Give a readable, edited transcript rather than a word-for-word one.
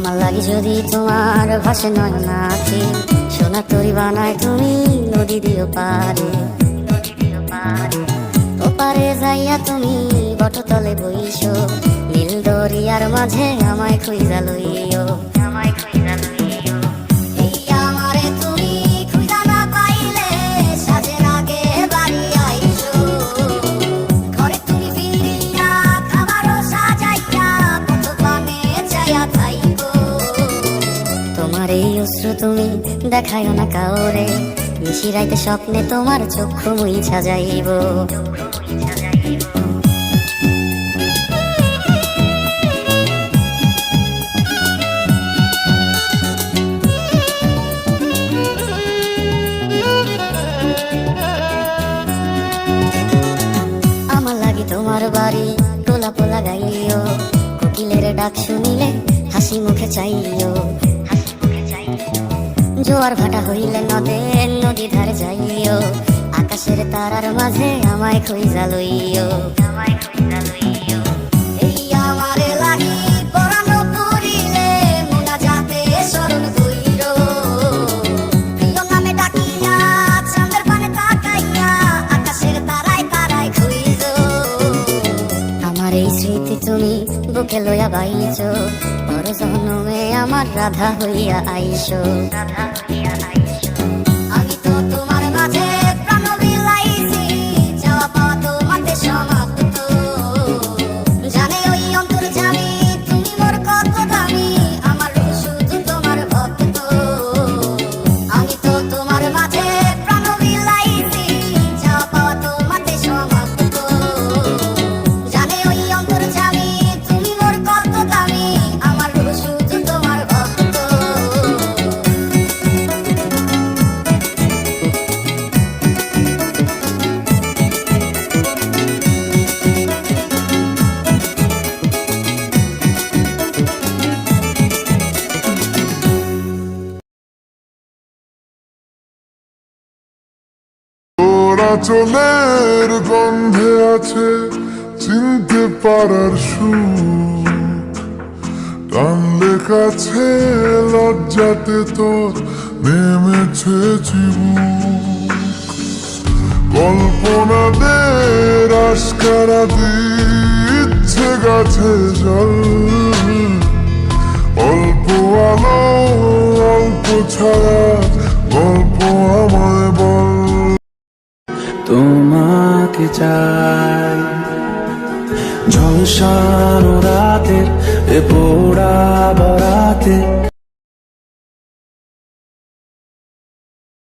আমার লাগি যদি তোমার ভাসে নয়ন আঁখি, সোনার তরি বানায় তুমি নদী দিও পারে। ওপারে যাইয়া তুমি বটতলে বইসো, নীল দরিয়ার মাঝে আমায় খুঁজা লইও। এই আমারে তুমি খুঁজা না পাইলে সাজের আগে বাড়ি আইসো। ঘরে তুমি ফিরিয়া খাবারও সাজাইয়া কত পানে চাইয়া থাইকো। তোমার এই অশ্রু তুমি দেখায়ও না কাউরে, নিশি রাইতে স্বপ্নে তোমার চক্ষু মুইছা যাইব। আমার লাগি তোমার বাড়ি টোলা পোলা গাইও, কোকিলের ডাক শুনিলে হাসি মুখে চাইও। জোয়ার ভাটা হইলে নদী ধারে যাইও, আকাশের তারার মাঝে আমায় খুঁজা লইও। এই আমারে লাগি পরানো পুরিলে মুনাজাতে শরণ কইরো। প্রিয় নামে ডাকিয়া চাঁদের পানে তাকাইয়া আকাশের তারায় তারায় খুঁজো। আমার এই স্মৃতি তুমি বুকে লইয়া বাইছো, পর জন্মে আমার রাধা হইয়া আইসো। আমি তো তোমার মাঝে প্রাণ বিলাইছি, যাওয়া পাওয়া তোমাতে সমাপ্ত। জানে ওই অন্তর্যামী তুমি মোর কত দামি, আমার শুধু তোমার ভক্ত। আমি তো তোমার মাঝে প্রাণ বিলাইছি, যাওয়া পাওয়া তোমাতে সমাপ্ত। জানে ওই অন্তর্যামী তুমি মোর কত দামি, আমার শুধু তোমার ভক্ত। চোলের গন্ধে আছে চিনতে পারার সুর, টানলে কাছে লজ্জাতে তোর নেমেছে চিবুক। কল্পনাদের আস্কারা দিচ্ছে গাছে জল, অল্প আলো অল্প ছায়া গল্প আমায় বল। তোমাকে চাই ঝলসানো রাতের এ পোড়া বরাতে,